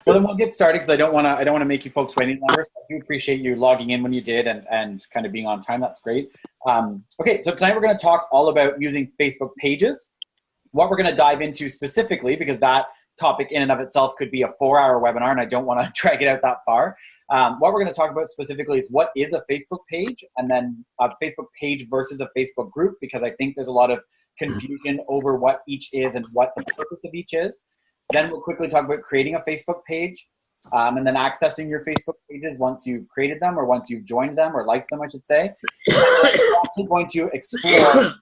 Well, then we'll get started because I don't want to make you folks wait any longer. So I do appreciate you logging in when you did and kind of being on time. That's great. Okay, so tonight we're going to talk all about using Facebook pages. What we're going to dive into specifically, because that topic in and of itself could be a 4-hour webinar, and I don't want to drag it out that far. What we're going to talk about specifically is what is a Facebook page, and then a Facebook page versus a Facebook group, because I think there's a lot of confusion over what each is and what the purpose of each is. Then we'll quickly talk about creating a Facebook page, and then accessing your Facebook pages once you've created them or once you've joined them or liked them, I should say. We're also going to explore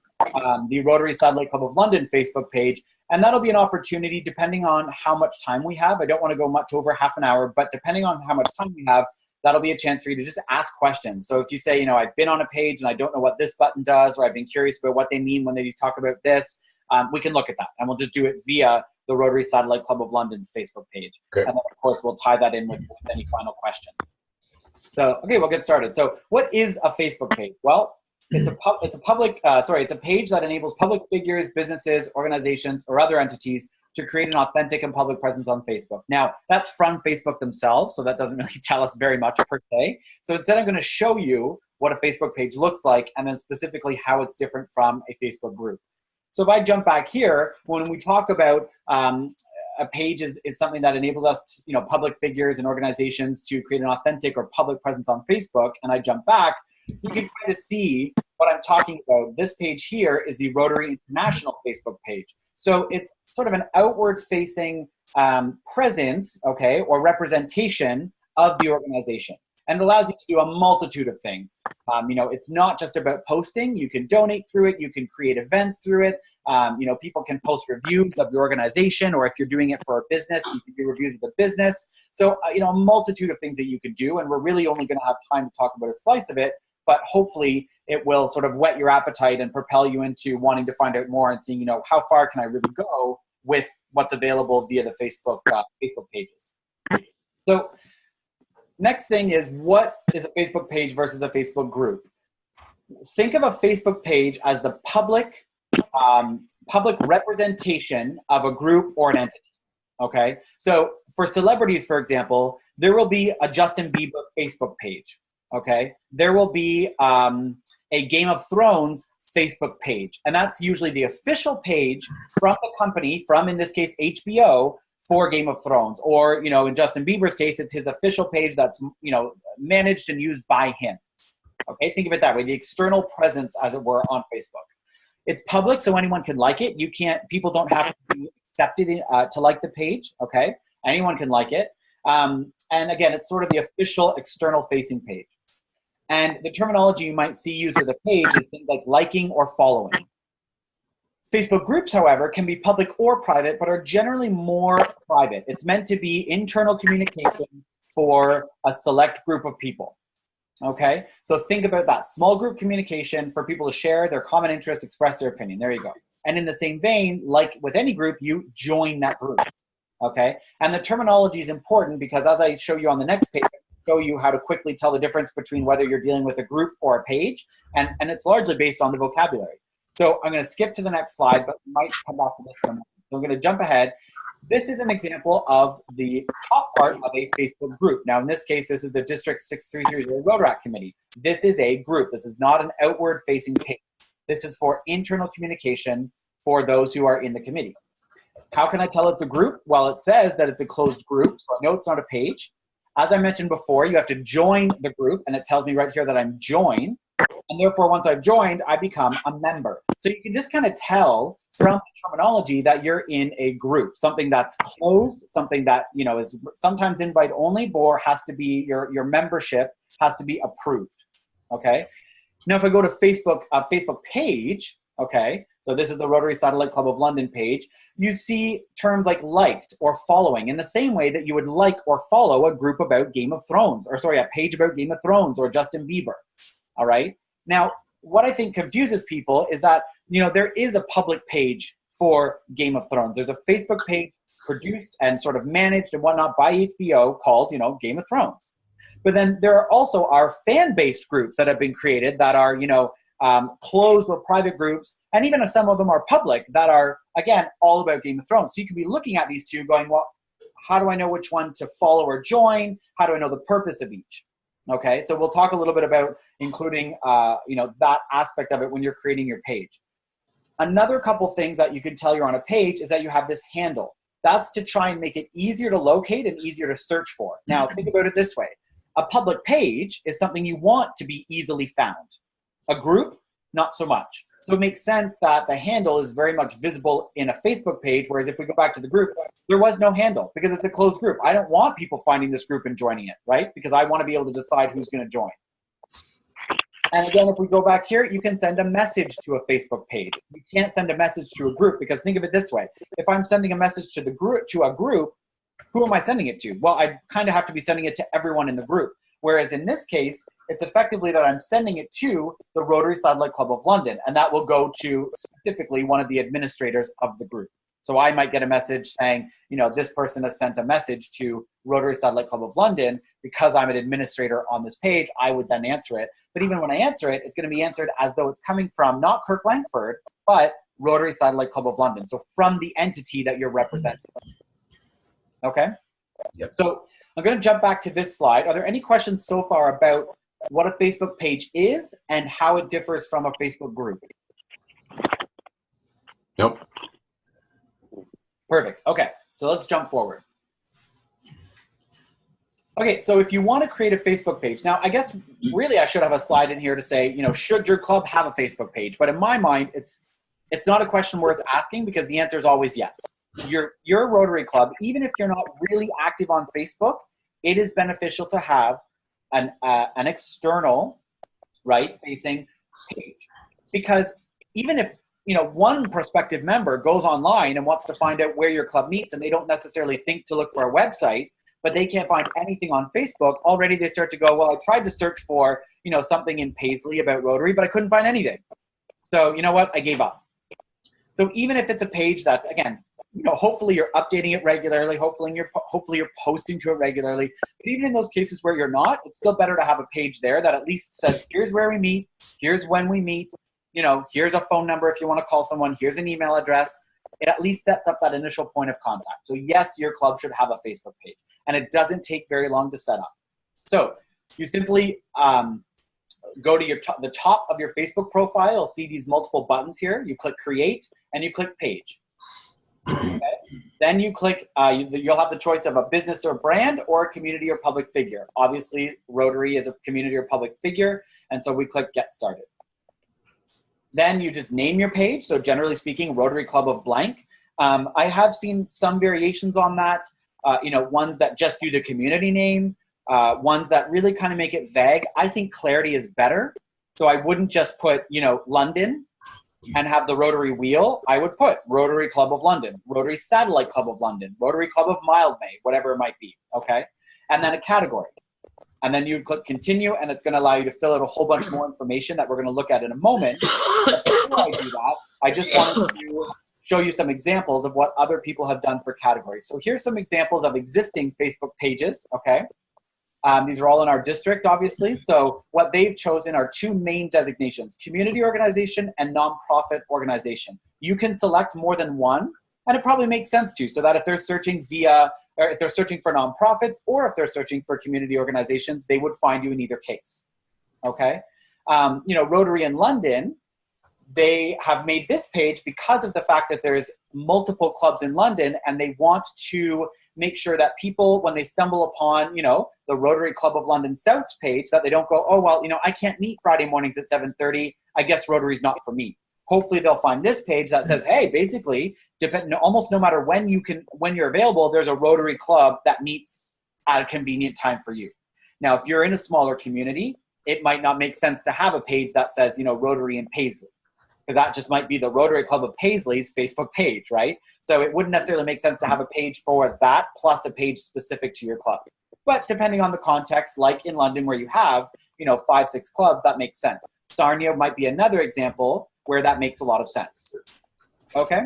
the Rotary Satellite Club of London Facebook page, and that'll be an opportunity depending on how much time we have. I don't want to go much over half an hour, but depending on how much time we have, that'll be a chance for you to just ask questions. So if you say, I've been on a page and I don't know what this button does, or I've been curious about what they mean when they talk about this, we can look at that, and we'll just do it via the Rotary Satellite Club of London's Facebook page. Okay. And then, of course, we'll tie that in with any final questions. So, okay, we'll get started. So what is a Facebook page? Well, it's a page that enables public figures, businesses, organizations, or other entities to create an authentic and public presence on Facebook. Now, that's from Facebook themselves, so that doesn't really tell us very much per se. So instead, I'm going to show you what a Facebook page looks like, and then specifically how it's different from a Facebook group. So if I jump back here, when we talk about a page is something that enables us, public figures and organizations to create an authentic or public presence on Facebook, and I jump back, you can kind of see what I'm talking about. This page here is the Rotary International Facebook page. So it's sort of an outward-facing presence, okay, or representation of the organization. And it allows you to do a multitude of things. It's not just about posting. You can donate through it. You can create events through it. People can post reviews of your organization, or if you're doing it for a business, you can do reviews of the business. So, a multitude of things that you can do, and we're really only going to have time to talk about a slice of it, but hopefully it will sort of whet your appetite and propel you into wanting to find out more and seeing, how far can I really go with what's available via the Facebook pages. So, next thing is, what is a Facebook page versus a Facebook group? Think of a Facebook page as the public representation of a group or an entity, okay? So for celebrities, for example, there will be a Justin Bieber Facebook page, okay? There will be a Game of Thrones Facebook page, and that's usually the official page from the company, from, in this case, HBO, for Game of Thrones, or, in Justin Bieber's case, it's his official page that's, managed and used by him. Okay, think of it that way, the external presence, as it were, on Facebook. It's public, so anyone can like it. People don't have to be accepted to like the page, okay? Anyone can like it. And again, it's sort of the official external facing page. And the terminology you might see used for the page is things like liking or following. Facebook groups, however, can be public or private, but are generally more private. It's meant to be internal communication for a select group of people, okay? So think about that, small group communication for people to share their common interests, express their opinion. There you go. And in the same vein, like with any group, you join that group, okay? And the terminology is important because, as I show you on the next page, I show you how to quickly tell the difference between whether you're dealing with a group or a page, and it's largely based on the vocabulary. So I'm going to skip to the next slide, but we might come back to this in a moment. So I'm going to jump ahead. This is an example of the top part of a Facebook group. Now, in this case, this is the District 6330 Rotaract Committee. This is a group. This is not an outward-facing page. This is for internal communication for those who are in the committee. How can I tell it's a group? Well, it says that it's a closed group, so I know it's not a page. As I mentioned before, you have to join the group, and it tells me right here that I'm joined. And therefore, once I've joined, I become a member. So you can just kind of tell from the terminology that you're in a group, something that's closed, something that is sometimes invite only, or has to be your membership has to be approved. Okay. Now, if I go to Facebook page, okay, so this is the Rotary Satellite Club of London page, you see terms like liked or following in the same way that you would like or follow a group about Game of Thrones, or sorry, a page about Game of Thrones or Justin Bieber. All right. Now, what I think confuses people is that, there is a public page for Game of Thrones. There's a Facebook page produced and sort of managed and whatnot by HBO called, Game of Thrones. But then there are also our fan-based groups that have been created that are, closed or private groups, and even if some of them are public, that are, again, all about Game of Thrones. So you could be looking at these two going, well, How do I know which one to follow or join? How do I know the purpose of each? Okay, so we'll talk a little bit about including that aspect of it when you're creating your page. Another couple things that you can tell you're on a page is that you have this handle. That's to try and make it easier to locate and easier to search for. Now, think about it this way. A public page is something you want to be easily found. A group, not so much. So it makes sense that the handle is very much visible in a Facebook page, whereas if we go back to the group, there was no handle because it's a closed group. I don't want people finding this group and joining it, right? Because I want to be able to decide who's going to join. And again, if we go back here, you can send a message to a Facebook page. You can't send a message to a group because think of it this way. If I'm sending a message to a group, who am I sending it to? Well, I kind of have to be sending it to everyone in the group. Whereas in this case, it's effectively that I'm sending it to the Rotary Satellite Club of London, and that will go to specifically one of the administrators of the group. So I might get a message saying, this person has sent a message to Rotary Satellite Club of London. Because I'm an administrator on this page, I would then answer it. But even when I answer it, it's going to be answered as though it's coming from not Kirk Langford, but Rotary Satellite Club of London. So from the entity that you're representing. Okay? Yep. So I'm going to jump back to this slide. Are there any questions so far about what a Facebook page is and how it differs from a Facebook group? Nope. Perfect. Okay, so let's jump forward. Okay, so if you want to create a Facebook page, now I guess really I should have a slide in here to say, should your club have a Facebook page? But in my mind, it's not a question worth asking because the answer is always yes. Your Rotary Club, even if you're not really active on Facebook, it is beneficial to have an external, right-facing page. Because even if one prospective member goes online and wants to find out where your club meets and they don't necessarily think to look for a website, but they can't find anything on Facebook, already they start to go, well, I tried to search for, something in Paisley about Rotary, but I couldn't find anything. So you know what? I gave up. So even if it's a page that's, again, hopefully you're updating it regularly, hopefully you're posting to it regularly, but even in those cases where you're not, it's still better to have a page there that at least says, here's where we meet, here's when we meet, here's a phone number if you want to call someone, here's an email address. It at least sets up that initial point of contact. So yes, your club should have a Facebook page, and it doesn't take very long to set up. So you simply go to the top of your Facebook profile. You'll see these multiple buttons here. You click create and you click page. Okay. Then you click, you'll have the choice of a business or brand or a community or public figure. Obviously, Rotary is a community or public figure, and so we click get started. Then you just name your page. So generally speaking, Rotary Club of blank. I have seen some variations on that, ones that just do the community name, ones that really kind of make it vague. I think clarity is better. So I wouldn't just put, London and have the Rotary wheel. I would put Rotary Club of London, Rotary Satellite Club of London, Rotary Club of Mildmay, whatever it might be, okay? And then a category. And then you click continue, and it's going to allow you to fill out a whole bunch more information that we're going to look at in a moment. But before I do that, I just wanted to show you some examples of what other people have done for categories. So here's some examples of existing Facebook pages, okay? These are all in our district, obviously. So what they've chosen are two main designations, community organization and nonprofit organization. You can select more than one, and it probably makes sense to, so that if they're searching or if they're searching for nonprofits or if they're searching for community organizations, they would find you in either case, okay? Rotary in London, they have made this page because of the fact that there's multiple clubs in London, and they want to make sure that people, when they stumble upon, the Rotary Club of London South's page, that they don't go, oh, well, I can't meet Friday mornings at 7:30. I guess Rotary's not for me. Hopefully they'll find this page that says, hey, basically, almost no matter when you're available, there's a Rotary Club that meets at a convenient time for you. Now, if you're in a smaller community, it might not make sense to have a page that says, Rotary in Paisley, because that just might be the Rotary Club of Paisley's Facebook page, right? So it wouldn't necessarily make sense to have a page for that plus a page specific to your club. But depending on the context, like in London where you have, 5, 6 clubs, that makes sense. Sarnia might be another example where that makes a lot of sense. Okay?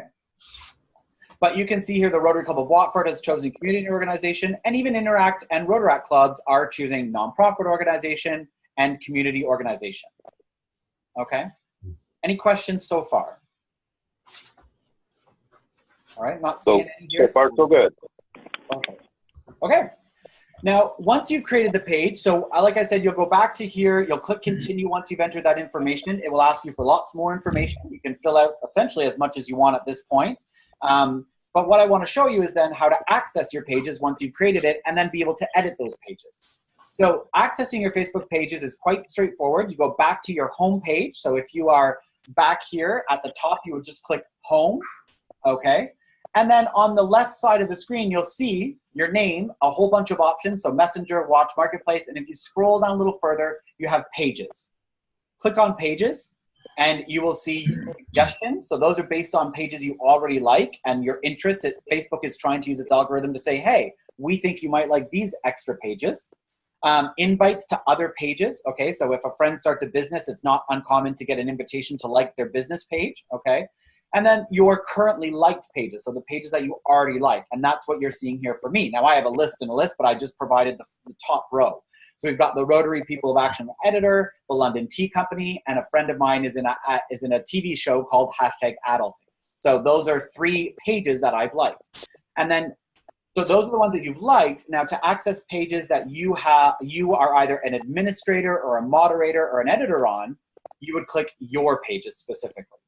But you can see here the Rotary Club of Watford has chosen community organization, and even Interact and Rotaract clubs are choosing nonprofit organization and community organization. Okay? Any questions so far? All right, not seeing it here. So far, so good. Perfect. Okay. Now, once you've created the page, so like I said, you'll go back to here, you'll click continue once you've entered that information. It will ask you for lots more information. You can fill out essentially as much as you want at this point. But what I want to show you is then how to access your pages once you've created it and then be able to edit those pages. So accessing your Facebook pages is quite straightforward. You go back to your home page. So if you are back here at the top, you would just click home, okay? And then on the left side of the screen, you'll see your name, a whole bunch of options. So Messenger, Watch, Marketplace. And if you scroll down a little further, you have pages. Click on pages and you will see suggestions. So those are based on pages you already like and your interests. Facebook is trying to use its algorithm to say, hey, we think you might like these extra pages. Invites to other pages, okay? So if a friend starts a business, it's not uncommon to get an invitation to like their business page, okay? And then your currently liked pages, so the pages that you already like, and that's what you're seeing here for me. Now I have a list and a list, but I just provided the top row. So we've got the Rotary People of Action editor, the London Tea Company, and a friend of mine is in a TV show called #Adulting. So those are 3 pages that I've liked. And then, so those are the ones that you've liked. Now to access pages that you are either an administrator or a moderator or an editor on, you would click your pages specifically.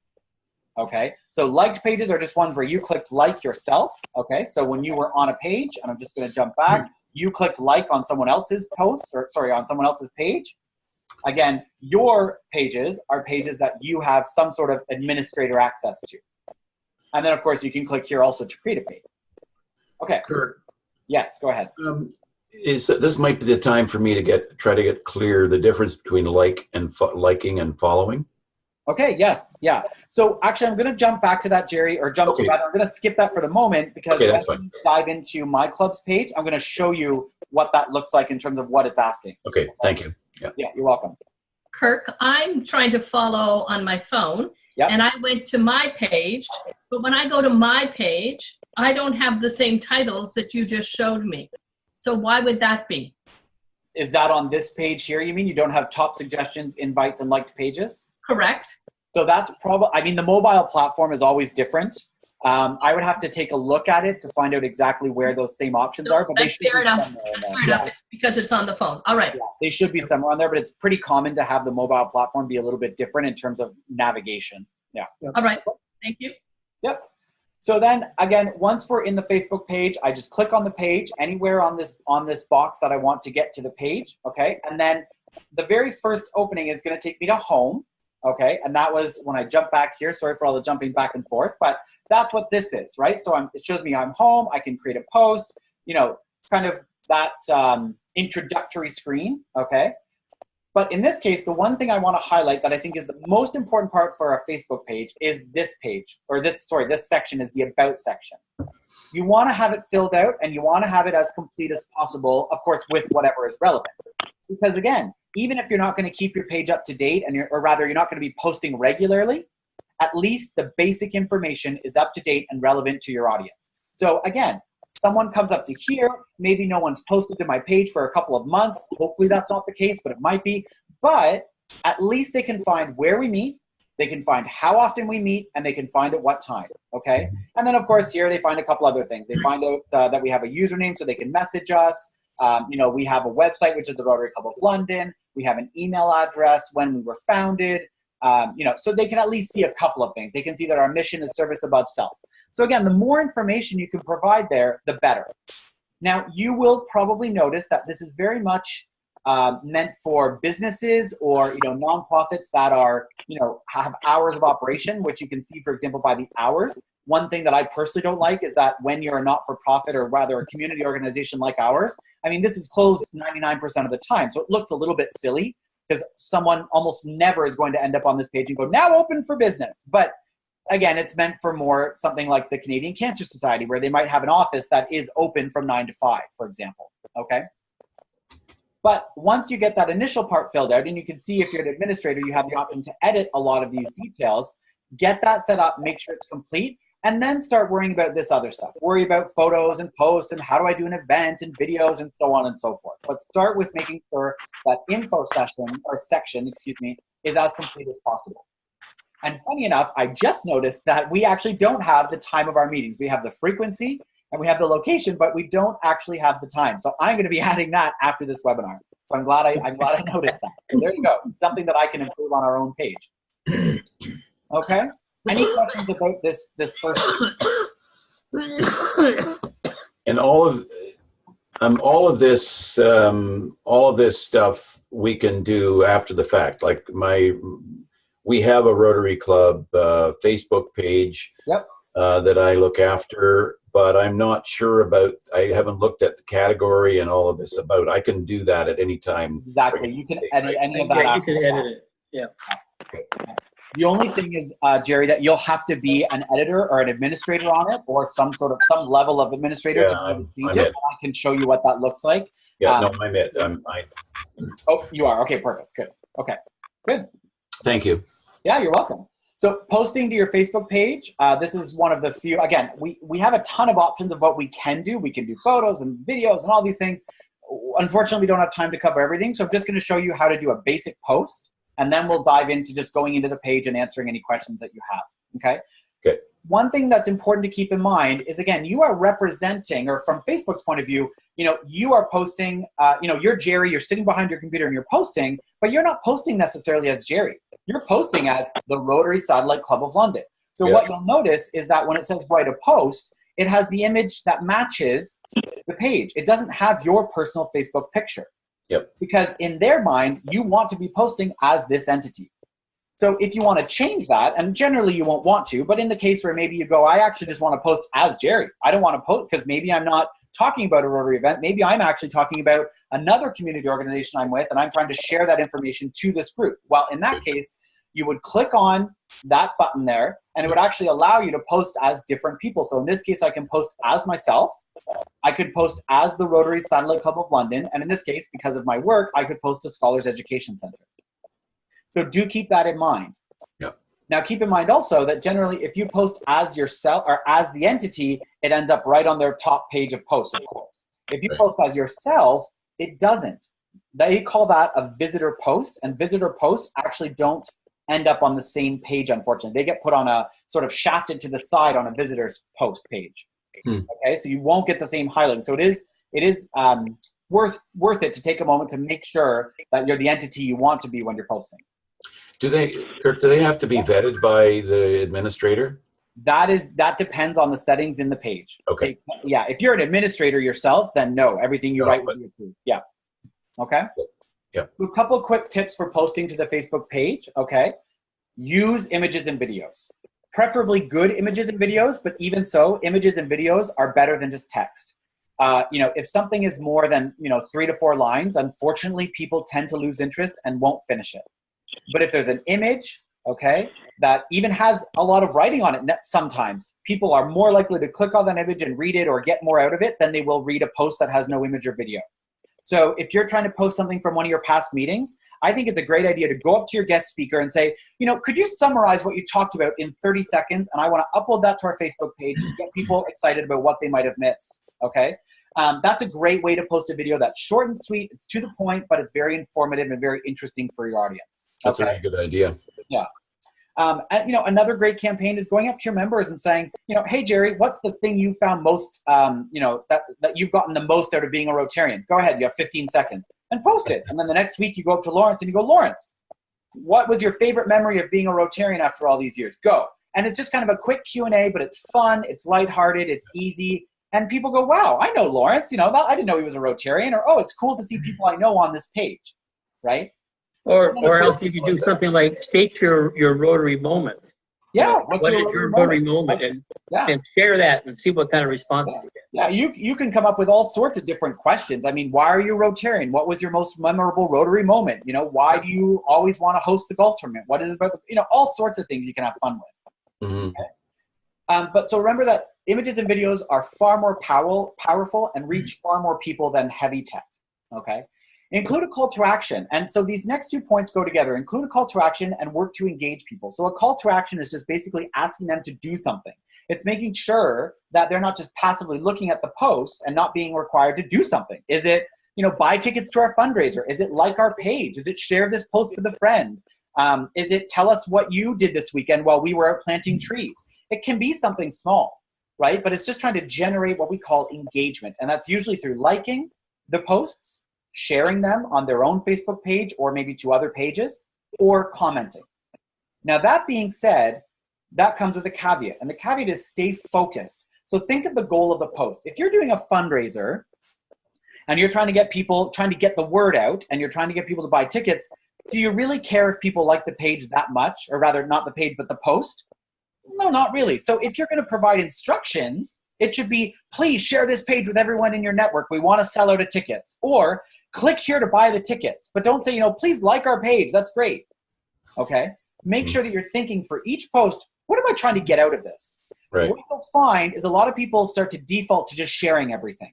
Okay, so liked pages are just ones where you clicked like yourself. Okay, so when you were on a page, and I'm just going to jump back, you clicked like on someone else's post, or sorry, on someone else's page. Again, your pages are pages that you have some sort of administrator access to. And then, of course, you can click here also to create a page. Okay. Kurt. Yes, go ahead. This might be the time for me to try to get clear the difference between liking and following. Okay, yes, yeah. So actually, I'm going to jump back to that, Jerry, or rather, I'm going to skip that for the moment because when we dive into my club's page, I'm going to show you what that looks like in terms of what it's asking. Okay, thank you. Yeah, you're welcome. Kirk, I'm trying to follow on my phone, and I went to my page, but when I go to my page, I don't have the same titles that you just showed me. So why would that be? Is that on this page here, you mean? You don't have top suggestions, invites, and liked pages? Correct. So that's probably, I mean, the mobile platform is always different. I would have to take a look at it to find out exactly where those same options are. But that's fair enough. That's fair enough. It's because it's on the phone. All right. Yeah, they should be somewhere on there, but it's pretty common to have the mobile platform be a little bit different in terms of navigation. Yeah. All right. Thank you. Yep. So then again, once we're in the Facebook page, I just click on the page anywhere on this box that I want to get to the page. Okay. And then the very first opening is going to take me to home. Okay, and that was when I jumped back here. Sorry for all the jumping back and forth, but that's what this is, right? So it shows me I'm home. I can create a post, you know, kind of that introductory screen, okay? But in this case, the one thing I want to highlight that I think is the most important part for a Facebook page is this page, or this section is the About section. You want to have it filled out and you want to have it as complete as possible, of course, with whatever is relevant. Because again, even if you're not going to keep your page up to date, or rather you're not going to be posting regularly, at least the basic information is up to date and relevant to your audience. So again, someone comes up to here, maybe no one's posted to my page for a couple of months. Hopefully that's not the case, but it might be. But at least they can find where we meet, they can find how often we meet, and they can find at what time, okay? And then of course here they find a couple other things. They find out that we have a username so they can message us. You know, we have a website, which is the Rotary Club of London. We have an email address, when we were founded. You know, so they can at least see a couple of things. They can see that our mission is service above self. So again, the more information you can provide there, the better. Now, you will probably notice that this is very much meant for businesses or, you know, nonprofits that are, you know, have hours of operation, which you can see, for example, by the hours. One thing that I personally don't like is that when you're a not-for-profit or rather a community organization like ours, I mean, this is closed 99% of the time. So it looks a little bit silly because someone almost never is going to end up on this page and go, now open for business. But again, it's meant for more something like the Canadian Cancer Society, where they might have an office that is open from 9 to 5, for example, okay? But once you get that initial part filled out, and you can see if you're an administrator, you have the option to edit a lot of these details, get that set up, make sure it's complete, and then start worrying about this other stuff. Worry about photos and posts and how do I do an event and videos and so on and so forth. But start with making sure that info section, excuse me, is as complete as possible. And funny enough, I just noticed that we actually don't have the time of our meetings. We have the frequency and we have the location, but we don't actually have the time. So I'm going to be adding that after this webinar. So I'm glad I noticed that. So there you go. Something that I can improve on our own page. Okay. Any questions about this first? And all of this stuff we can do after the fact. Like we have a Rotary Club Facebook page. Yep. That I look after, but I'm not sure about, I haven't looked at the category and all of this about. I can do that at any time. Exactly. You can edit any of that. Yeah, you can edit it. Yeah. Okay. The only thing is, Jerry, that you'll have to be an editor or an administrator on it, or some level of administrator to I'm change it. I can show you what that looks like. Yeah, no, I'm it. Oh, you are. Okay, perfect. Good. Okay, good. Thank you. Yeah, you're welcome. So posting to your Facebook page, this is one of the few, again, we have a ton of options of what we can do. We can do photos and videos and all these things. Unfortunately, we don't have time to cover everything. So I'm just going to show you how to do a basic post, and then we'll dive into just going into the page and answering any questions that you have, okay? Good. One thing that's important to keep in mind is, again, you are representing, or from Facebook's point of view, you are posting, you're Jerry, you're sitting behind your computer and you're posting, but you're not posting necessarily as Jerry. You're posting as the Rotary Satellite Club of London. So what you'll notice is that when it says write a post, it has the image that matches the page. It doesn't have your personal Facebook picture. Yep. Because in their mind, you want to be posting as this entity. So if you want to change that, and generally you won't want to, but in the case where maybe you go, I actually just want to post as Jerry. I don't want to post because maybe I'm not talking about a Rotary event. Maybe I'm actually talking about another community organization I'm with, and I'm trying to share that information to this group. Well, in that case, you would click on that button there, and it would actually allow you to post as different people. So in this case, I can post as myself. I could post as the Rotary Satellite Club of London. And in this case, because of my work, I could post to Scholars Education Center. So do keep that in mind. Yep. Now, keep in mind also that generally, if you post as yourself or as the entity, it ends up right on their top page of posts, of course. If you post as yourself, it doesn't. They call that a visitor post, and visitor posts actually don't end up on the same page, unfortunately. They get put on a sort of shafted to the side on a visitor's post page. Okay, so you won't get the same highlighting. So it is worth it to take a moment to make sure that you're the entity you want to be when you're posting. Do they have to be vetted by the administrator? That depends on the settings in the page. Okay. Yeah, if you're an administrator yourself, then no, everything you write will be approved. Yeah. Okay. Yeah. A couple quick tips for posting to the Facebook page. Okay. Use images and videos. Preferably good images and videos, but even so, images and videos are better than just text. If something is more than 3 to 4 lines, unfortunately, people tend to lose interest and won't finish it. But if there's an image, okay, that even has a lot of writing on it, sometimes people are more likely to click on that image and read it or get more out of it than they will read a post that has no image or video. So if you're trying to post something from one of your past meetings, I think it's a great idea to go up to your guest speaker and say, could you summarize what you talked about in 30 seconds? And I want to upload that to our Facebook page to get people excited about what they might have missed. Okay. That's a great way to post a video that's short and sweet. It's to the point, but it's very informative and very interesting for your audience. That's a really good idea. Yeah. And another great campaign is going up to your members and saying, hey Jerry, what's the thing you found most, that you've gotten the most out of being a Rotarian? Go ahead, you have 15 seconds and post it. And then the next week you go up to Lawrence and you go, Lawrence, what was your favorite memory of being a Rotarian after all these years? Go. And it's just kind of a quick Q&A, but it's fun, it's lighthearted, it's easy. And people go, wow, I know Lawrence, I didn't know he was a Rotarian, or, oh, it's cool to see people I know on this page, right? Or else you could do something like state your Rotary moment. Yeah. What is your Rotary moment? And share that and see what kind of response you get. Yeah, you can come up with all sorts of different questions. I mean, why are you Rotarian? What was your most memorable Rotary moment? Why do you always want to host the golf tournament? What is it about, all sorts of things you can have fun with. Mm-hmm. Okay? But so remember that images and videos are far more powerful and reach far more people than heavy text, okay? Include a call to action. And so these next 2 points go together. Include a call to action and work to engage people. So a call to action is just basically asking them to do something. It's making sure that they're not just passively looking at the post and not being required to do something. Is it, buy tickets to our fundraiser? Is it like our page? Is it share this post with a friend? Is it tell us what you did this weekend while we were out planting trees? It can be something small, right? But it's just trying to generate what we call engagement. And that's usually through liking the posts, sharing them on their own Facebook page or maybe to other pages, or commenting. Now, that being said, that comes with a caveat. And the caveat is stay focused. So think of the goal of the post. If you're doing a fundraiser and you're trying to get people, trying to get the word out, and you're trying to get people to buy tickets, do you really care if people like the page that much? Or rather, not the page, but the post? No, not really. So if you're going to provide instructions, it should be, please share this page with everyone in your network. We want to sell out of tickets. Or click here to buy the tickets. But don't say, please like our page. That's great. Okay? Make sure that you're thinking for each post, what am I trying to get out of this? Right. What you'll find is a lot of people start to default to just sharing everything,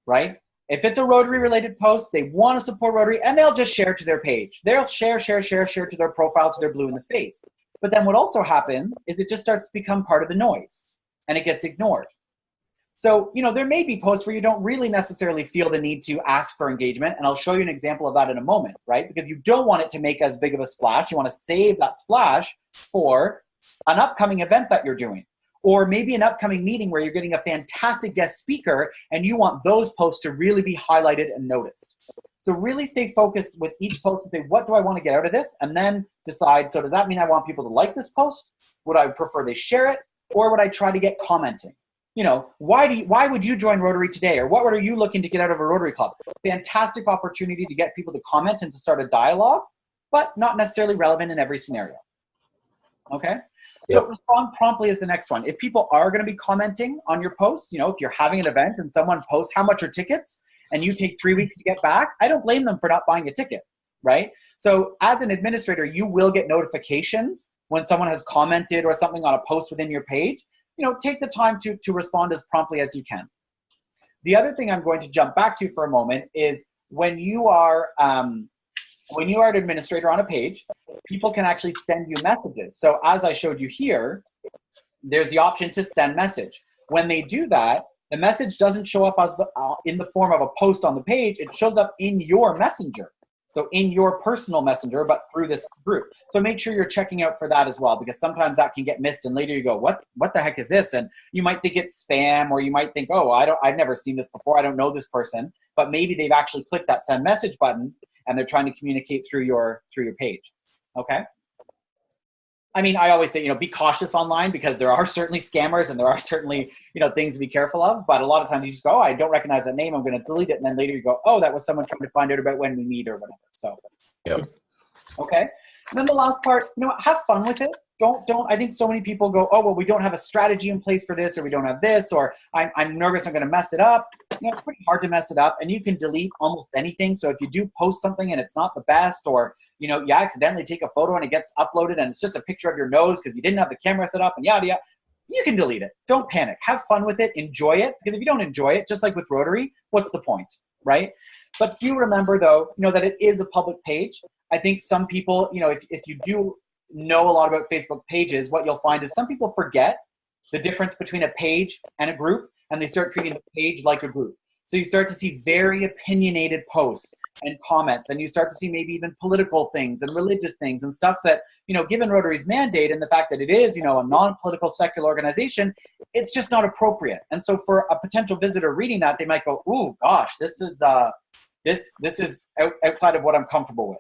right? If it's a Rotary-related post, they want to support Rotary, and they'll just share to their page. They'll share to their profile, to their blue in the face. But then what also happens is it just starts to become part of the noise, and it gets ignored. So, there may be posts where you don't really necessarily feel the need to ask for engagement, and I'll show you an example of that in a moment, right? Because you don't want it to make as big of a splash. You want to save that splash for an upcoming event that you're doing, or maybe an upcoming meeting where you're getting a fantastic guest speaker, and you want those posts to really be highlighted and noticed. So really stay focused with each post and say, what do I want to get out of this? And then decide, so does that mean I want people to like this post? Would I prefer they share it? Or would I try to get commenting? Why would you join Rotary today? Or what are you looking to get out of a Rotary Club? Fantastic opportunity to get people to comment and to start a dialogue, but not necessarily relevant in every scenario. Okay? So respond promptly is the next one. If people are going to be commenting on your posts, if you're having an event and someone posts how much are tickets and you take 3 weeks to get back, I don't blame them for not buying a ticket, right? So as an administrator, you will get notifications when someone has commented or something on a post within your page. Take the time to respond as promptly as you can. The other thing I'm going to jump back to for a moment is when you are an administrator on a page, people can actually send you messages. So as I showed you here, there's the option to send message. When they do that, the message doesn't show up as in the form of a post on the page. It shows up in your messenger. So in your personal messenger, but through this group. So make sure you're checking out for that as well, because sometimes that can get missed and later you go, what the heck is this? And you might think it's spam, or you might think, oh, I've never seen this before. I don't know this person, but maybe they've actually clicked that send message button and they're trying to communicate through your page. Okay? I mean, I always say, be cautious online, because there are certainly scammers and there are certainly, things to be careful of. But a lot of times you just go, oh, I don't recognize that name, I'm going to delete it. And then later you go, oh, that was someone trying to find out about when we meet or whatever. So, okay. And then the last part, have fun with it. I think so many people go, oh, well, we don't have a strategy in place for this, or we don't have this, or I'm nervous I'm going to mess it up. It's pretty hard to mess it up, and you can delete almost anything. So if you do post something and it's not the best, or you accidentally take a photo and it gets uploaded and it's just a picture of your nose because you didn't have the camera set up and yada yada, you can delete it. Don't panic. Have fun with it. Enjoy it, because if you don't enjoy it, just like with Rotary, what's the point, right? But do remember, though, that it is a public page. I think some people, if you do know a lot about Facebook pages, what you'll find is some people forget the difference between a page and a group, and they start treating the page like a group. So you start to see very opinionated posts and comments, and you start to see maybe even political things and religious things and stuff that, given Rotary's mandate and the fact that it is, a non-political secular organization, it's just not appropriate. And so for a potential visitor reading that, they might go, ooh, gosh, this is outside of what I'm comfortable with.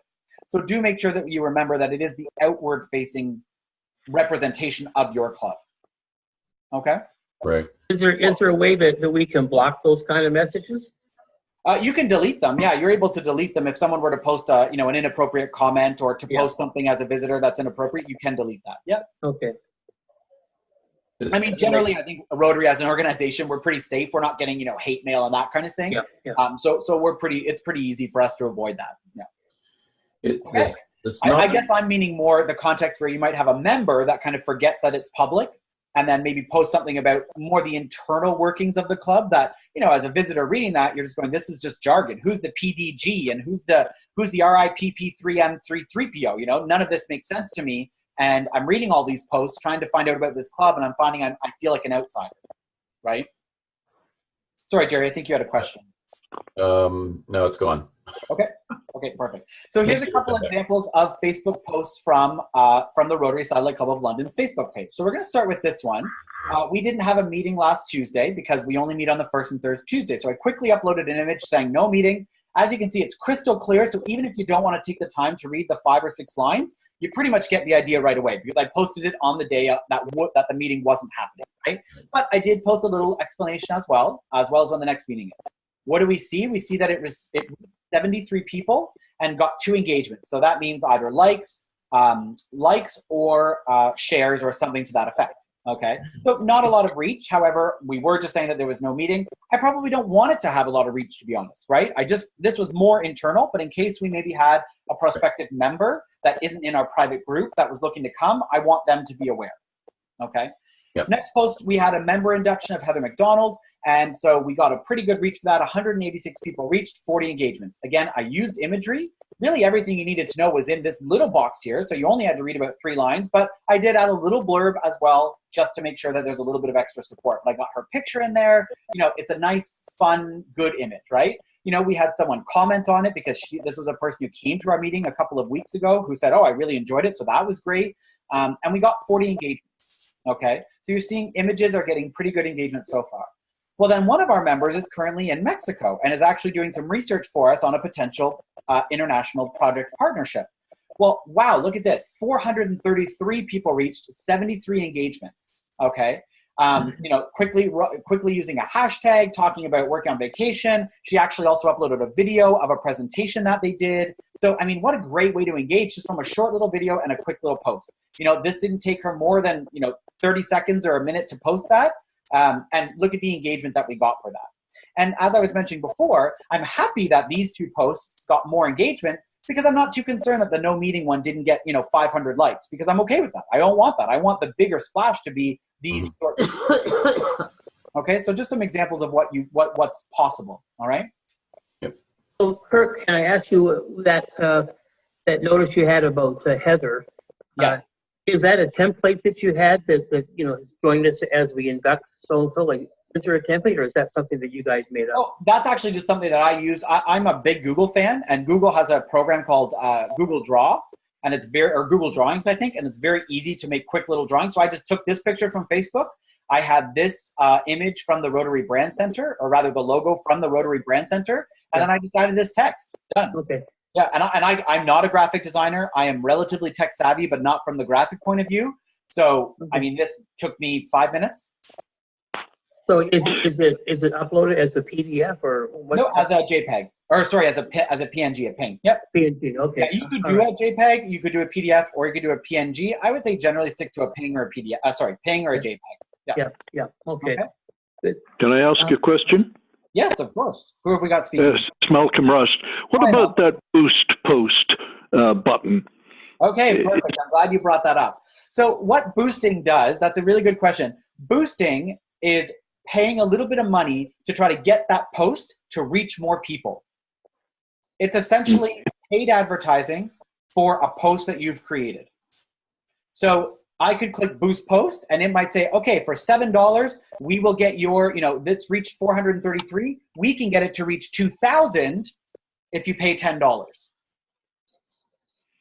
So do make sure that you remember that it is the outward-facing representation of your club. Okay? Right. Is there a way that we can block those kind of messages? You can delete them. Yeah, you're able to delete them. If someone were to post an inappropriate comment or to post something as a visitor that's inappropriate, you can delete that. Yep. Okay. I mean, generally, I think Rotary as an organization, we're pretty safe. We're not getting, hate mail and that kind of thing. Yeah. So it's pretty easy for us to avoid that. Yeah. Okay. I guess I'm meaning more the context where you might have a member that kind of forgets that it's public, and then maybe post something about more the internal workings of the club that, as a visitor reading that, you're just going, this is just jargon. Who's the PDG and who's the RIPP3M33PO? None of this makes sense to me. And I'm reading all these posts trying to find out about this club, and I'm finding I feel like an outsider, right? Sorry, Jerry, I think you had a question. No, it's gone. Okay. Okay, perfect. So here's a couple examples of Facebook posts from the Rotary Satellite Club of London's Facebook page. So we're going to start with this one. We didn't have a meeting last Tuesday because we only meet on the first and third Tuesday. So I quickly uploaded an image saying no meeting. As you can see, it's crystal clear. So even if you don't want to take the time to read the 5 or 6 lines, you pretty much get the idea right away because I posted it on the day that the meeting wasn't happening, right? But I did post a little explanation as well as when the next meeting is. What do we see? We see that it 73 people and got 2 engagements. So that means either likes or shares or something to that effect. Okay, so not a lot of reach. However, we were just saying that there was no meeting. I probably don't want it to have a lot of reach, to be honest, right? This was more internal, but in case we maybe had a prospective member that isn't in our private group that was looking to come, I want them to be aware. Okay. Yep. Next post, we had a member induction of Heather McDonald. And so we got a pretty good reach for that. 186 people reached, 40 engagements. Again, I used imagery. Really everything you needed to know was in this little box here. So you only had to read about 3 lines, but I did add a little blurb as well, just to make sure that there's a little bit of extra support. I got her picture in there. You know, it's a nice, fun, good image, right? You know, we had someone comment on it because this was a person who came to our meeting a couple of weeks ago who said, oh, I really enjoyed it. So that was great. And we got 40 engagements, okay? So you're seeing images are getting pretty good engagement so far. Well, then one of our members is currently in Mexico and is actually doing some research for us on a potential international project partnership. Well, wow, look at this. 433 people reached, 73 engagements, okay? You know, quickly using a hashtag, talking about working on vacation. She actually also uploaded a video of a presentation that they did. So, I mean, what a great way to engage just from a short little video and a quick little post. You know, this didn't take her more than, 30 seconds or a minute to post that. And look at the engagement that we got for that. And as I was mentioning before, I'm happy that these 2 posts got more engagement because I'm not too concerned that the no meeting one didn't get, 500 likes because I'm okay with that. I don't want that. I want the bigger splash to be these sorts of okay, so just some examples of what's possible, all right? Yep. So Kirk, can I ask you that notice you had about Heather? Yes. Is that a template that you had that joined us as we induct so-and-so? Like, is there a template or is that something that you guys made up? Oh, that's actually just something that I use. I'm a big Google fan, and Google has a program called Google Draw, and it's or Google Drawings, I think, and it's very easy to make quick little drawings. So I just took this picture from Facebook. I had this image from the Rotary Brand Center, or rather the logo from the Rotary Brand Center, and then I just added this text. Done. Okay. Yeah, and I'm not a graphic designer. I am relatively tech savvy, but not from the graphic point of view. So, I mean, this took me 5 minutes. So is it uploaded as a PDF or what? No, as a JPEG. Or sorry, as a PNG, a PNG. Yep. PNG, okay. Yeah, you could do a JPEG, you could do a PDF, or you could do a PNG. I would say generally stick to a PNG or a PDF. PNG or a JPEG. Yeah. Okay. Good. Can I ask a question? Yes, of course. Who have we got speaking? Yes, it's Malcolm Rust. What about that boost post button? Okay, perfect. I'm glad you brought that up. So what boosting does, that's a really good question. Boosting is paying a little bit of money to try to get that post to reach more people. It's essentially paid advertising for a post that you've created. So I could click boost post and it might say, okay, for $7, we will get your, this reached 433. We can get it to reach 2,000 if you pay $10.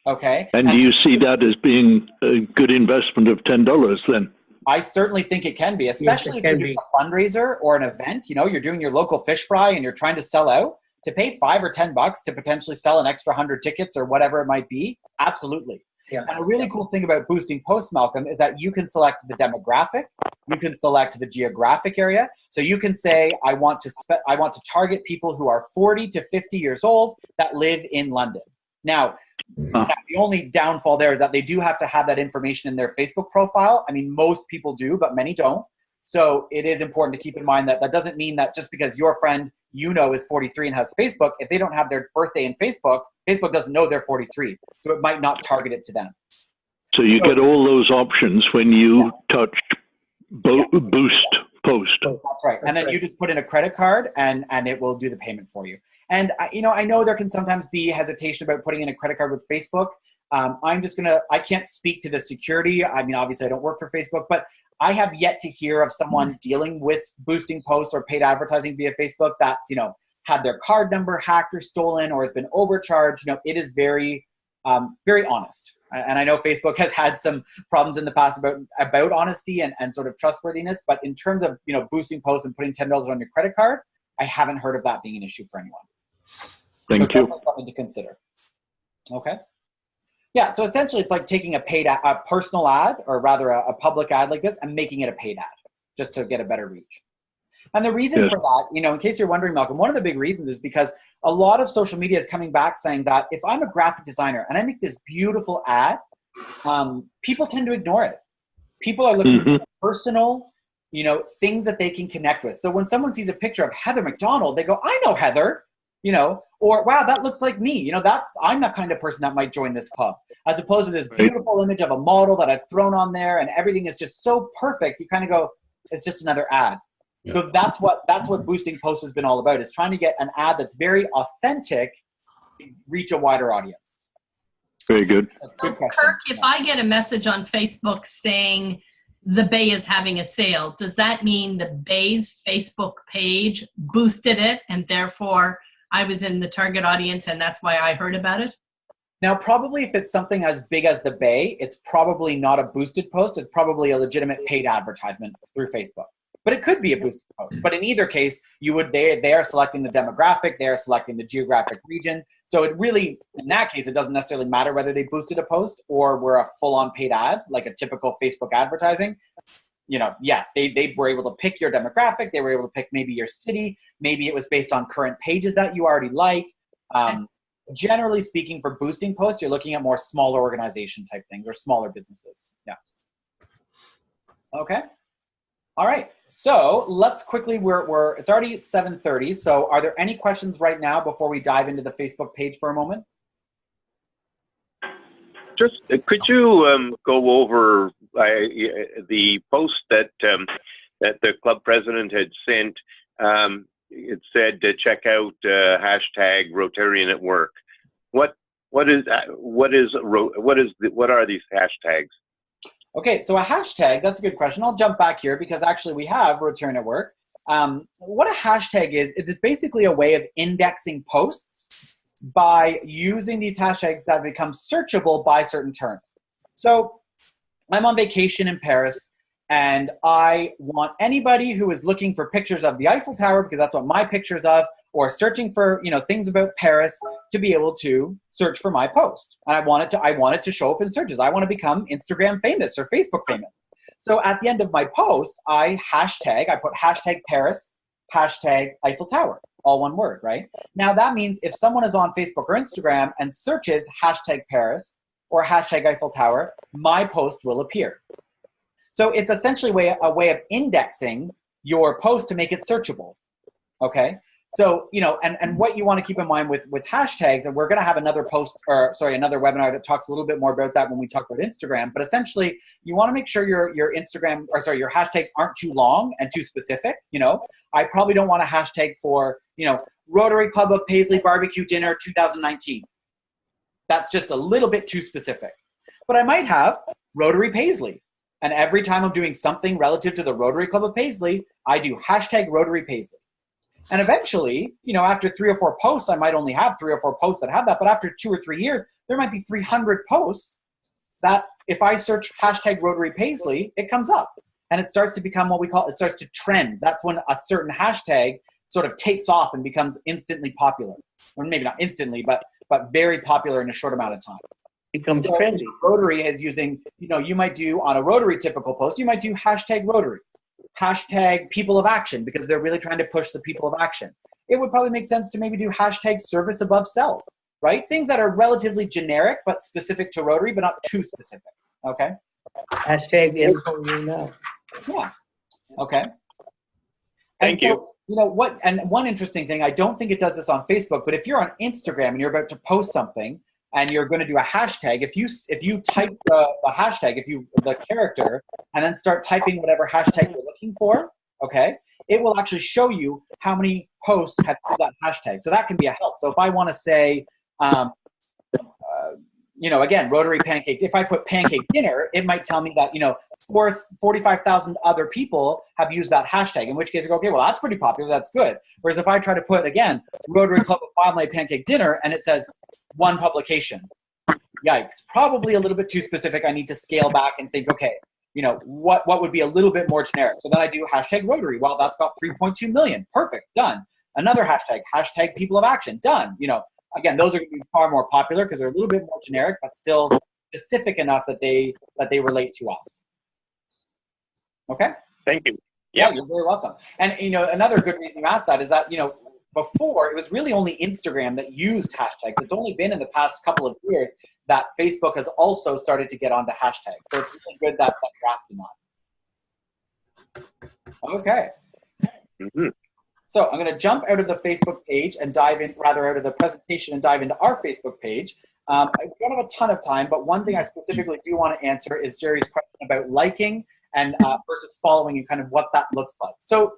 Okay. And do you see that as being a good investment of $10 then? I certainly think it can be, especially if you're doing a fundraiser or an event, you're doing your local fish fry and you're trying to sell out. To pay $5 or $10 to potentially sell an extra 100 tickets or whatever it might be, absolutely. Yeah. And a really cool thing about boosting posts, Malcolm, is that you can select the demographic, you can select the geographic area. So you can say, I want to target people who are 40 to 50 years old that live in London. Now, the only downfall there is that they do have to have that information in their Facebook profile. I mean, most people do, but many don't. So it is important to keep in mind that that doesn't mean that just because your friend is 43 and has Facebook, if they don't have their birthday in Facebook, Facebook doesn't know they're 43. So it might not target it to them. So you get all those options when you touch boost post. That's right. And then you just put in a credit card and it will do the payment for you. And I know there can sometimes be hesitation about putting in a credit card with Facebook. I can't speak to the security. I mean, obviously I don't work for Facebook, but I have yet to hear of someone dealing with boosting posts or paid advertising via Facebook that's, had their card number hacked or stolen or has been overcharged, it is very, very honest. And I know Facebook has had some problems in the past about honesty and sort of trustworthiness, but in terms of, boosting posts and putting $10 on your credit card, I haven't heard of that being an issue for anyone. Thank you. Something to consider. Okay. Yeah. So essentially, it's like taking a personal ad, or rather a public ad like this, and making it a paid ad just to get a better reach. And the reason for that, in case you're wondering, Malcolm, one of the big reasons is because a lot of social media is coming back saying that if I'm a graphic designer and I make this beautiful ad, people tend to ignore it. People are looking for personal, things that they can connect with. So when someone sees a picture of Heather McDonald, they go, I know Heather, or wow, that looks like me. I'm that kind of person that might join this club, as opposed to this beautiful image of a model that I've thrown on there and everything is just so perfect. You kind of go, it's just another ad. Yeah. So that's what boosting posts has been all about, is trying to get an ad that's very authentic, reach a wider audience. Very good. So Kirk, if I get a message on Facebook saying the Bay is having a sale, does that mean the Bay's Facebook page boosted it and therefore I was in the target audience and that's why I heard about it? Now, probably if it's something as big as the Bay, it's probably not a boosted post. It's probably a legitimate paid advertisement through Facebook. But it could be a boosted post. But in either case, they are selecting the demographic, they are selecting the geographic region. So it really, in that case, it doesn't necessarily matter whether they boosted a post or were a full-on paid ad, like a typical Facebook advertising. Yes, they were able to pick your demographic. They were able to pick maybe your city. Maybe it was based on current pages that you already like. Generally speaking, for boosting posts, you're looking at more smaller organization type things or smaller businesses. Yeah. Okay. All right. So let's quickly, it's already 7:30. So are there any questions right now before we dive into the Facebook page for a moment? Just could you go over the post that the club president had sent? It said to check out hashtag Rotarian at work. What are these hashtags? Okay, so a hashtag, that's a good question. I'll jump back here because actually we have Rotarian at work. What a hashtag is it's basically a way of indexing posts by using these hashtags that become searchable by certain terms. So I'm on vacation in Paris, and I want anybody who is looking for pictures of the Eiffel Tower, because that's what my picture's of, or searching for things about Paris, to be able to search for my post. And I want it to show up in searches. I want to become Instagram famous or Facebook famous. So at the end of my post, I put hashtag Paris, hashtag Eiffel Tower, all one word, right? Now that means if someone is on Facebook or Instagram and searches hashtag Paris or hashtag Eiffel Tower, my post will appear. So it's essentially a way of indexing your post to make it searchable, okay? So, and what you want to keep in mind with hashtags, and we're going to have another another webinar that talks a little bit more about that when we talk about Instagram, but essentially you want to make sure your your hashtags aren't too long and too specific. I probably don't want a hashtag for, Rotary Club of Paisley Barbecue Dinner 2019. That's just a little bit too specific. But I might have Rotary Paisley. And every time I'm doing something relative to the Rotary Club of Paisley, I do hashtag Rotary Paisley. And eventually, after 3 or 4 posts, I might only have 3 or 4 posts that have that. But after 2 or 3 years, there might be 300 posts that if I search hashtag Rotary Paisley, it comes up. And it starts to become it starts to trend. That's when a certain hashtag sort of takes off and becomes instantly popular. Or maybe not instantly, but very popular in a short amount of time. Becomes trendy. Rotary is using, you might do on a Rotary typical post, you might do hashtag Rotary, hashtag People of Action, because they're really trying to push the people of action. It would probably make sense to maybe do hashtag Service Above Self, right? Things that are relatively generic but specific to Rotary, but not too specific. Okay. Hashtag info you know. Yeah. Okay. Thank you. And one interesting thing, I don't think it does this on Facebook, but if you're on Instagram and you're about to post something and you're going to do a hashtag, if you type the hashtag, the character, and then start typing whatever hashtag you're looking for, okay, it will actually show you how many posts have used that hashtag. So that can be a help. So if I want to say, again, Rotary pancake. If I put pancake dinner, it might tell me that, 45,000 other people have used that hashtag, in which case I go, okay, well, that's pretty popular. That's good. Whereas if I try to put, again, Rotary Club of Fond du Lac pancake dinner, and it says one publication, yikes, probably a little bit too specific. I need to scale back and think, okay, what would be a little bit more generic? So then I do hashtag Rotary. Well, that's got 3.2 million. Perfect. Done. Another hashtag People of Action. Done. Again, those are going to be far more popular because they're a little bit more generic, but still specific enough that they relate to us. Okay? Thank you. Yeah, you're very welcome. And, another good reason you asked that is that, before it was really only Instagram that used hashtags. It's only been in the past couple of years that Facebook has also started to get onto hashtags. So it's really good that you're asking that. Okay. Mm-hmm. So I'm going to jump out of the Facebook page and out of the presentation and dive into our Facebook page. I don't have a ton of time, but one thing I specifically do want to answer is Jerry's question about liking and versus following and kind of what that looks like. So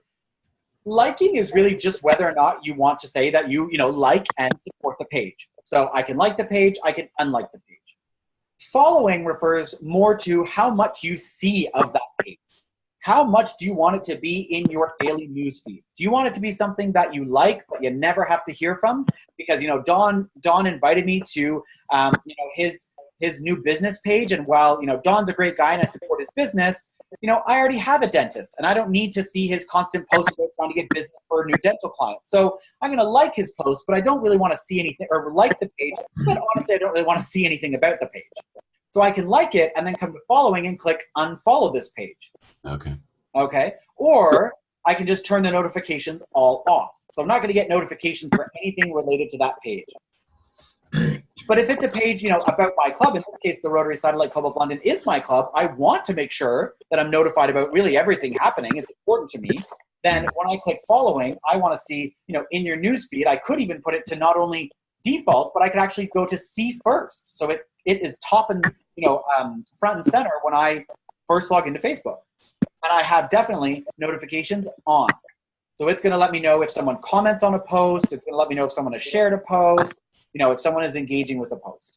liking is really just whether or not you want to say that you like and support the page. So I can like the page, I can unlike the page. Following refers more to how much you see of that page. How much do you want it to be in your daily news feed? Do you want it to be something that you like but you never have to hear from? Because Don invited me to his new business page, and while Don's a great guy and I support his business, I already have a dentist and I don't need to see his constant posts about trying to get business for a new dental client. So I'm going to like his post, but I don't really want to see anything, or like the page, but honestly I don't really want to see anything about the page. So I can like it and then come to following and click unfollow this page. Okay. Or I can just turn the notifications all off. So I'm not going to get notifications for anything related to that page. But if it's a page, about my club, in this case, the Rotary Satellite Club of London is my club, I want to make sure that I'm notified about really everything happening. It's important to me. Then when I click following, I want to see, in your news feed, I could even put it to not only default, but I could actually go to see first. So it is top and, front and center when I first log into Facebook. And I have definitely notifications on. So it's going to let me know if someone comments on a post. It's going to let me know if someone has shared a post, if someone is engaging with the post.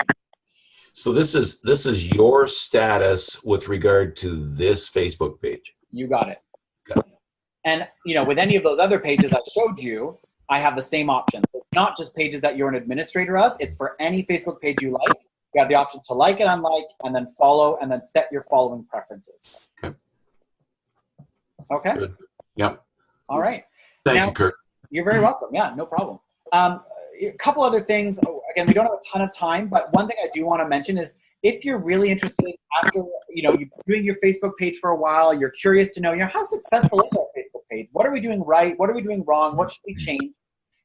So this is your status with regard to this Facebook page. You got it. And, with any of those other pages I showed you, I have the same option. It's not just pages that you're an administrator of. It's for any Facebook page you like. You have the option to like and unlike, and then follow, and then set your following preferences. Okay? Good. Yep. All right. Thank you, Kurt. You're very welcome. Yeah, no problem. A couple other things. Again, we don't have a ton of time, but one thing I do want to mention is if you're really interested after, you're doing your Facebook page for a while, you're curious to know, how successful is our Facebook page? What are we doing right? What are we doing wrong? What should we change?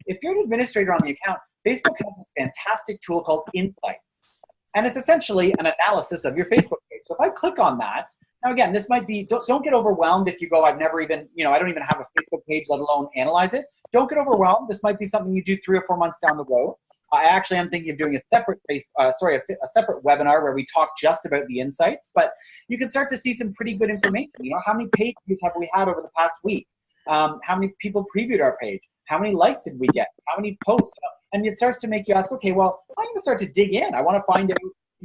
If you're an administrator on the account, Facebook has this fantastic tool called Insights. And it's essentially an analysis of your Facebook page. So if I click on that, now again, this might be, don't get overwhelmed if you go, I've never even, I don't even have a Facebook page, let alone analyze it. Don't get overwhelmed. This might be something you do 3 or 4 months down the road. I actually am thinking of doing a separate a separate webinar where we talk just about the insights, but you can start to see some pretty good information. How many page views have we had over the past week? How many people previewed our page? How many likes did we get? How many posts? And it starts to make you ask, okay, well, I'm going to start to dig in. I want to find out,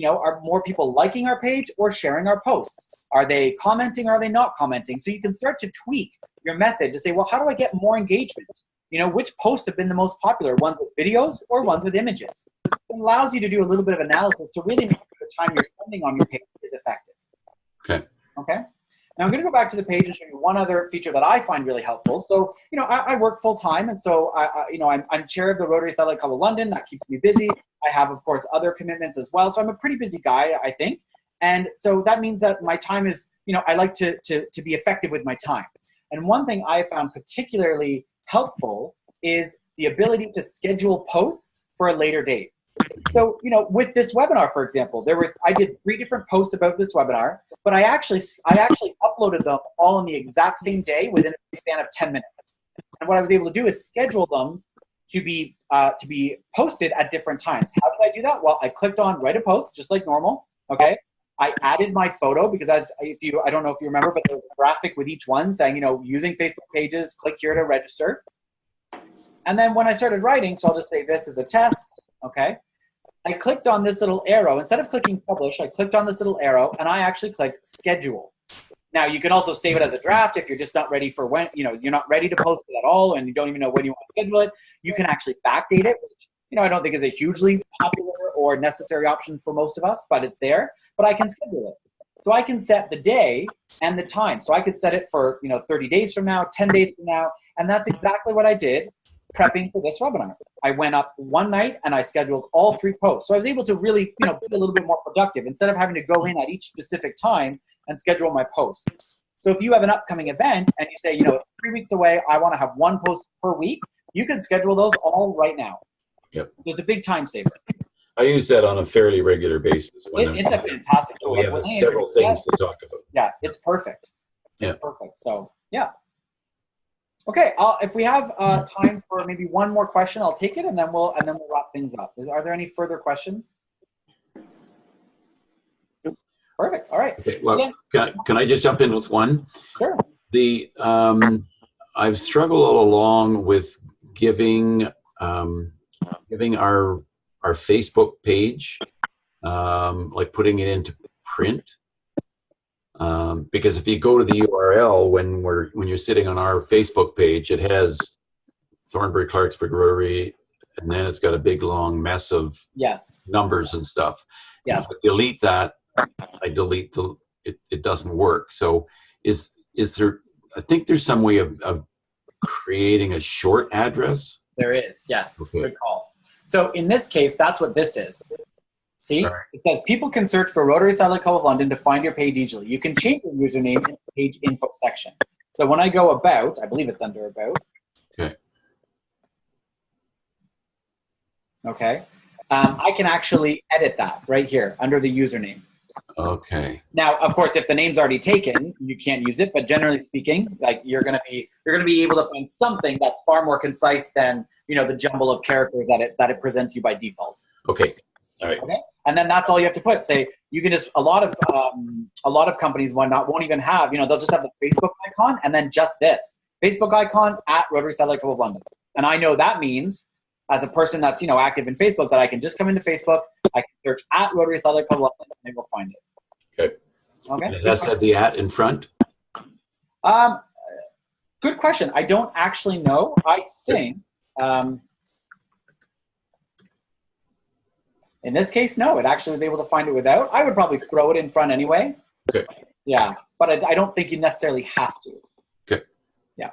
are more people liking our page or sharing our posts? Are they commenting or are they not commenting? So you can start to tweak your method to say, well, how do I get more engagement? Which posts have been the most popular, ones with videos or ones with images? It allows you to do a little bit of analysis to really make sure the time you're spending on your page is effective. Okay. Now I'm going to go back to the page and show you one other feature that I find really helpful. So, I work full time, and so I'm chair of the Rotary Satellite Club of London. That keeps me busy. I have, of course, other commitments as well. So I'm a pretty busy guy, I think. And so that means that my time is, I like to be effective with my time. And one thing I found particularly helpful is the ability to schedule posts for a later date. So, with this webinar, for example, I did 3 different posts about this webinar, but I actually uploaded them all on the exact same day within a span of 10 minutes. And what I was able to do is schedule them to be posted at different times. How did I do that? Well, I clicked on write a post, just like normal. Okay. I added my photo because I don't know if you remember, but there was a graphic with each one saying, using Facebook pages, click here to register. And then when I started writing, so I'll just say this is a test. Okay. I clicked on this little arrow. Instead of clicking publish, I clicked on this little arrow and I actually clicked schedule. Now you can also save it as a draft if you're just not ready for when, you're not ready to post it at all and you don't even know when you want to schedule it. You can actually backdate it, which, I don't think is a hugely popular or necessary option for most of us, but it's there. But I can schedule it. So I can set the day and the time. So I could set it for, 30 days from now, 10 days from now. And that's exactly what I did prepping for this webinar. I went up one night and I scheduled all 3 posts. So I was able to really, be a little bit more productive instead of having to go in at each specific time and schedule my posts. So if you have an upcoming event and you say, it's 3 weeks away, I want to have 1 post per week, you can schedule those all right now. Yep. So it's a big time saver. I use that on a fairly regular basis. It's a fantastic tool. We have several things to talk about. Yeah, it's perfect. Yeah. It's perfect. So, yeah. Okay, if we have time for maybe one more question, I'll take it, and then we'll wrap things up. Are there any further questions? Perfect. All right. Okay, well, can I just jump in with one? Sure. I've struggled all along with giving our Facebook page, like putting it into print. Because if you go to the URL when you're sitting on our Facebook page, it has Thornbury Clarksburg Rotary, and then it's got a big long mess of numbers and stuff. Yes. If I delete that, I delete it doesn't work. So is there? I think there's some way of creating a short address. There is. Yes. Okay. Good call. So in this case, that's what this is. See, right. It says people can search for Rotary Satellite Club of London to find your page easily. You can change your username in the page info section. So when I go about, I believe it's under about. Okay. Okay. I can actually edit that right here under the username. Okay. Now, of course, if the name's already taken, you can't use it. But generally speaking, like you're gonna be able to find something that's far more concise than the jumble of characters that it presents you by default. Okay. All right. Okay. And then that's all you have to put. Say you can just a lot of companies won't even have they'll just have the Facebook icon and then just this Facebook icon at Rotary Satellite Club of London. And I know that means as a person that's active in Facebook that I can just come into Facebook, I can search at Rotary Satellite Club of London and it will find it. Okay. Okay. And it has to have the at in front. Good question. I don't actually know. I think. In this case, no, it actually was able to find it without. I would probably throw it in front anyway. Okay. Yeah, but I don't think you necessarily have to. Okay. Yeah.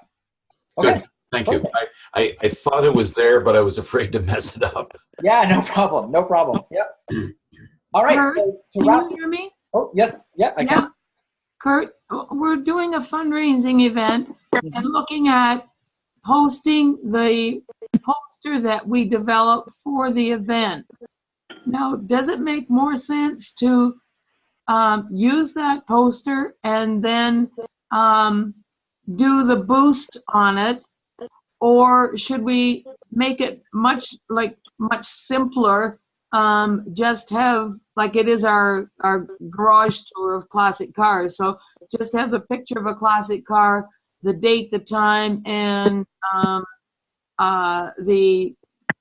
Okay. Good. Thank you. I thought it was there, but I was afraid to mess it up. Yeah, no problem. No problem. Yep. All right. Kurt, so can you hear me? Oh, yes. Yeah, I can. Kurt, we're doing a fundraising event and looking at posting the poster that we developed for the event. Now, does it make more sense to use that poster and then do the boost on it, or should we make it much simpler? Just have like it is our garage tour of classic cars. So just have the picture of a classic car, the date, the time, and the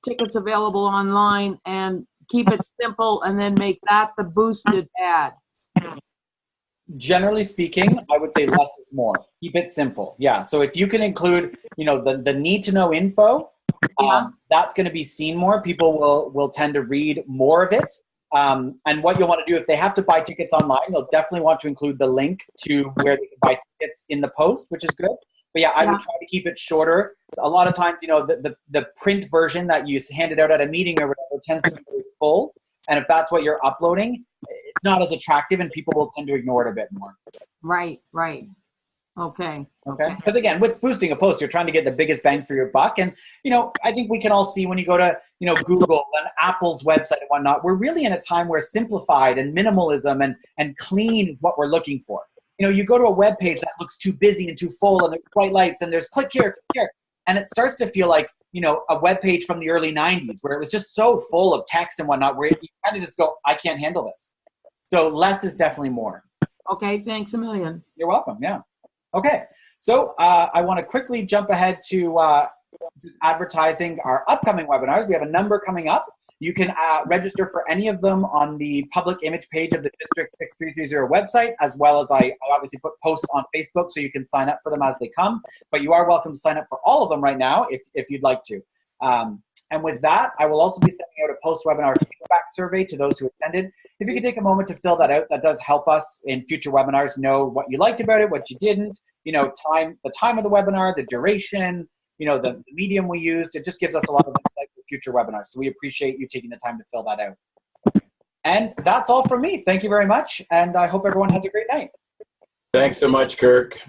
tickets available online, and keep it simple, and then make that the boosted ad. Generally speaking, I would say less is more. Keep it simple. Yeah. So if you can include, the need to know info, that's going to be seen more. People will tend to read more of it. And what you'll want to do if they have to buy tickets online, you'll definitely want to include the link to where they can buy tickets in the post, which is good. But yeah, I would try to keep it shorter. So a lot of times, the print version that you handed out at a meeting or whatever tends to be very full. And if that's what you're uploading, it's not as attractive and people will tend to ignore it a bit more. Right. Okay. Because again, with boosting a post, you're trying to get the biggest bang for your buck. And, I think we can all see when you go to, Google and Apple's website and whatnot, we're really in a time where simplified and minimalism and clean is what we're looking for. You go to a web page that looks too busy and too full and there's bright lights and there's click here. And it starts to feel like, a web page from the early 90s where it was just so full of text and whatnot where you kind of just go, I can't handle this. So less is definitely more. Okay, thanks a million. You're welcome, yeah. Okay, so I want to quickly jump ahead to advertising our upcoming webinars. We have a number coming up. You can register for any of them on the public image page of the District 6330 website, as well as I obviously put posts on Facebook, so you can sign up for them as they come. But you are welcome to sign up for all of them right now if you'd like to. And with that, I will also be sending out a post-webinar feedback survey to those who attended. If you could take a moment to fill that out, that does help us in future webinars know what you liked about it, what you didn't, the time of the webinar, the duration, the medium we used. It just gives us a lot of insight for future webinars. So we appreciate you taking the time to fill that out. And that's all from me. Thank you very much. And I hope everyone has a great night. Thanks so much, Kirk.